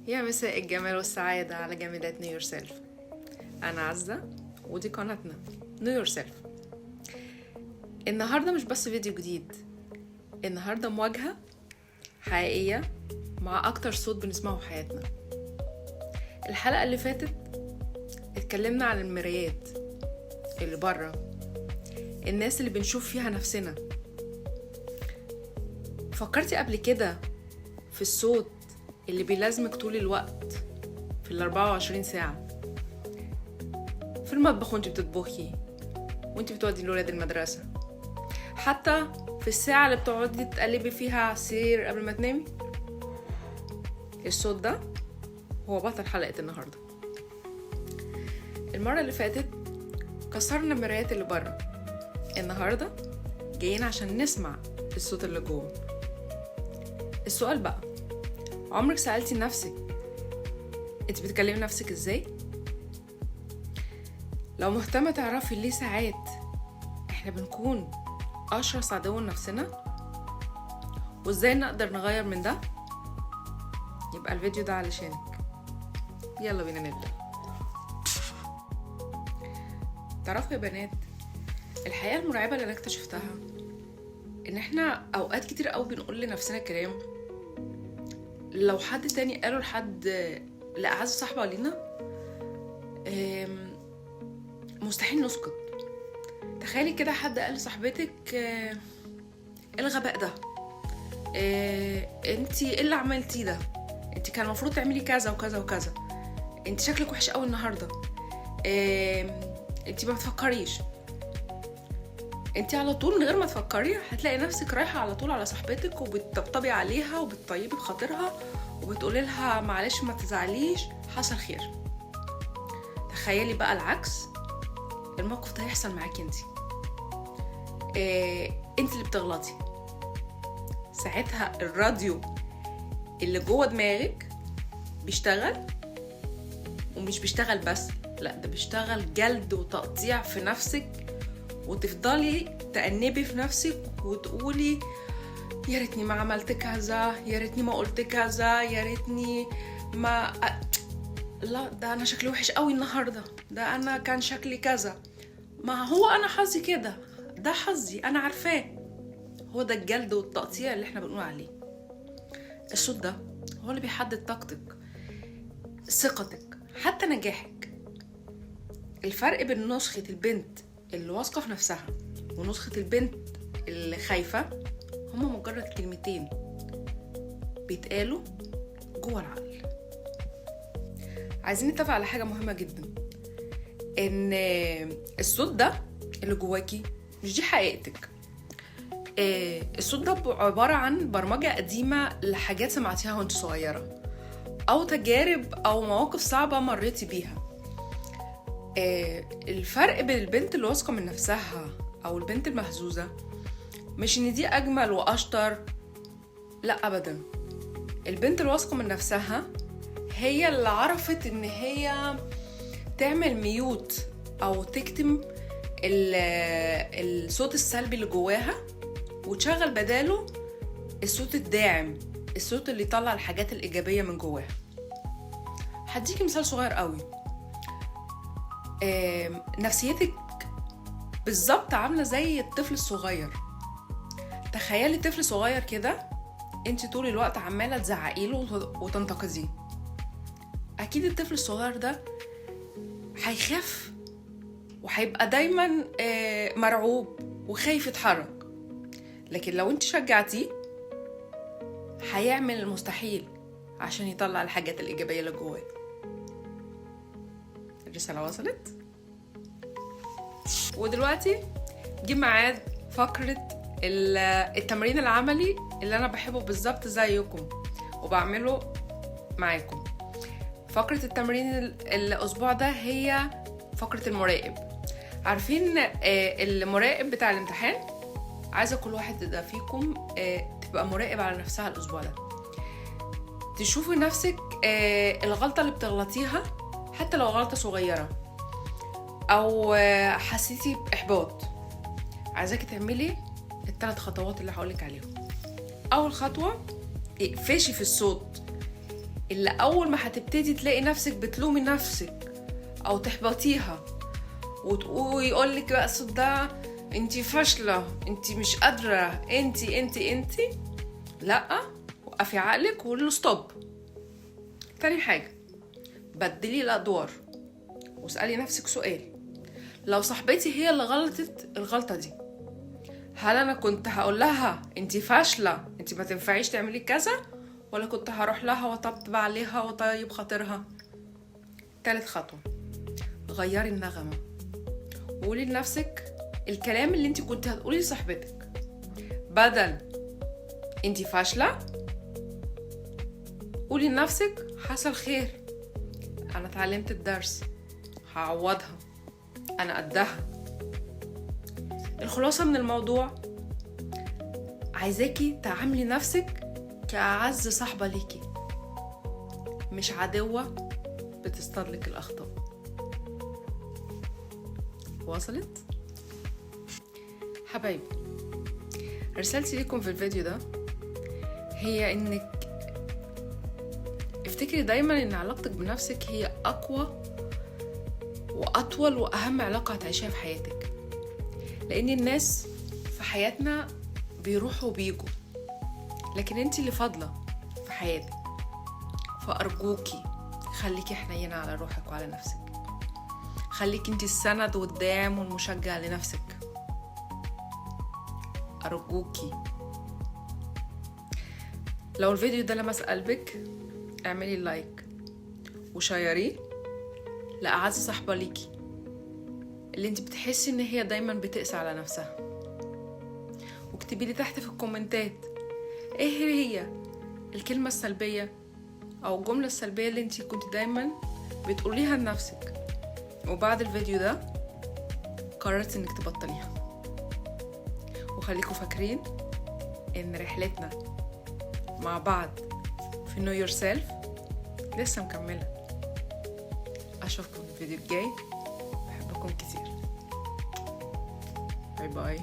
يا مساء الجمال والسعادة على جامدات نيو يور سيلف. أنا عزة ودي قناتنا نيو يور سيلف. النهاردة مش بس فيديو جديد، النهاردة مواجهة حقيقية مع أكتر صوت بنسمعه في حياتنا. الحلقة اللي فاتت اتكلمنا عن المرايات اللي بره، الناس اللي بنشوف فيها نفسنا. فكرتي قبل كده في الصوت اللي بيلازمك طول الوقت في 24 ساعة في المطبخ وانت بتطبخي، وانت بتودي الولاد المدرسة، حتى في الساعة اللي بتقعدي تقلبي فيها على السرير قبل ما تنامي؟ الصوت ده هو بطل حلقة النهاردة. المرة اللي فاتت كسرنا المرايات اللي بره، النهاردة جايين عشان نسمع الصوت اللي جوه. السؤال بقى، عمرك سألتي نفسك انت بتكلمي نفسك ازاي؟ لو مهتمة تعرفي ليه ساعات احنا بنكون اشرس عدو لنفسنا وازاي نقدر نغير من ده، يبقى الفيديو ده علشانك. يلا بينا نبدأ. تعرفوا يا بنات، الحقيقة المرعبة اللي انا اكتشفتها ان احنا اوقات كتير قوي بنقول لنفسنا كلام لو حد تاني قاله لحد لأعز صاحبة لينا مستحيل نسكت. تخيلي كده حد قال لصاحبتك ايه الغباء ده، انتي ايه اللي عملتيه ده، انتي كان المفروض تعملي كذا وكذا وكذا، انتي شكلك وحش قوي النهارده، انتي ما بتفكريش. انتي على طول من غير ما تفكري هتلاقي نفسك رايحه على طول على صاحبتك وبتطبطبي عليها وبتطيبي بخاطرها وبتقولي لها معلش ما تزعليش، حصل خير. تخيلي بقى العكس، الموقف ده هيحصل معاكي انتي. انتي اللي بتغلطي ساعتها، الراديو اللي جوه دماغك بيشتغل، ومش بيشتغل بس، لا ده بيشتغل جلد وتقطيع في نفسك، وتفضلي تأنبي في نفسك وتقولي يا ريتني ما عملت كذا، يا ريتني ما قلت كذا، يا ريتني ما لا ده انا شكلي وحش قوي النهارده، ده انا كان شكلي كذا، ما هو انا حظي كده، ده حظي انا عارفاه. هو ده الجلد والتقطيع اللي احنا بنقول عليه. الصوت ده هو اللي بيحدد طاقتك، ثقتك، حتى نجاحك. الفرق بين نسخة البنت اللي واثقة في نفسها ونسخة البنت اللي خايفة هما مجرد كلمتين بيتقالوا جوه العقل. عايزين نتفق على حاجة مهمة جدا، ان الصوت ده اللي جواكي مش دي حقيقتك. الصوت ده عبارة عن برمجة قديمة لحاجات سمعتيها وانت صغيرة، او تجارب او مواقف صعبة مريتي بيها. الفرق بين البنت اللي واثقة من نفسها او البنت المهزوزة مش ان دي اجمل واشطر، لا ابدا. البنت اللي واثقة من نفسها هي اللي عرفت ان هي تعمل ميوت او تكتم الصوت السلبي اللي جواها وتشغل بداله الصوت الداعم، الصوت اللي يطلع الحاجات الإيجابية من جواها. هديكي مثال صغير قوي. نفسيتك بالظبط عاملة زي الطفل الصغير. تخيلي طفل صغير كده انت طول الوقت عمالة تزعقيله وتنتقديه. أكيد الطفل الصغير ده هيخاف وهيبقى دايما مرعوب وخايف يتحرك. لكن لو انت شجعتيه هيعمل المستحيل عشان يطلع الحاجات الإيجابية اللي جواه. الرسالة وصلت؟ ودلوقتي جه ميعاد فقرة التمرين العملي اللي أنا بحبه بالظبط زيكم وبعمله معاكم. فقرة التمرين الأسبوع ده هي فقرة المراقب. عارفين المراقب بتاع الامتحان؟ عايزة كل واحد ده فيكم تبقى مراقب على نفسها الأسبوع ده، تشوفي نفسك الغلطة اللي بتغلطيها حتى لو غلطة صغيرة أو حسيتي بإحباط. عايزاكي تعملي ال3 خطوات اللي هقولك عليهم. أول خطوة، اقفشي في الصوت اللي اول ما هتبتدي تلاقي نفسك بتلومي نفسك او تحبطيها ويقولك بقى الصوت ده انتي فاشلة، انتي مش قادرة، انتي لا، وقفي عقلك وقولي له ستوب. تاني حاجة، بدلي الادوار واسألي نفسك سؤال: لو صاحبتي هي اللي غلطت الغلطة دي، هل انا كنت هقول لها انتي فاشلة، انتي ما تنفعيش تعملي كذا، ولا كنت هروح لها وطبطب عليها وطيب خاطرها؟ تالت خطوة، غيري النغمة وقولي لنفسك الكلام اللي انتي كنت هتقولي لصاحبتك. بدل انتي فاشلة، قولي لنفسك حصل خير، انا اتعلمت الدرس، هعوضها، انا قدها. الخلاصة من الموضوع، عايزاكي تعاملي نفسك كأعز صاحبة ليكي، مش عدوة بتصطادلك الأخطاء. وصلت؟ حبايبي، رسالتي ليكم في الفيديو ده هي انك افتكري دايما ان علاقتك بنفسك هي اقوى واطول واهم علاقة هتعيشها في حياتك، لان الناس في حياتنا بيروحوا وبيجوا، لكن انتي اللي فاضلة في حياتك. فأرجوكي خليكي حنينة على روحك وعلى نفسك، خليكي انتي السند والدعم والمشجع لنفسك. أرجوكي لو الفيديو ده لمس قلبك اعملي لايك وشيريه لأعز صاحبة ليكي اللي انتي بتحسي ان هي دايما بتقسى على نفسها. واكتبي لي تحت في الكومنتات ايه هي الكلمة السلبية او الجملة السلبية اللي انتي كنت دايما بتقوليها لنفسك وبعد الفيديو ده قررت انك تبطليها. وخليكم فاكرين ان رحلتنا مع بعض في Know Yourself لسه مكملة. اشوفكم في الفيديو الجاي، بحبكم كتير، باي باي.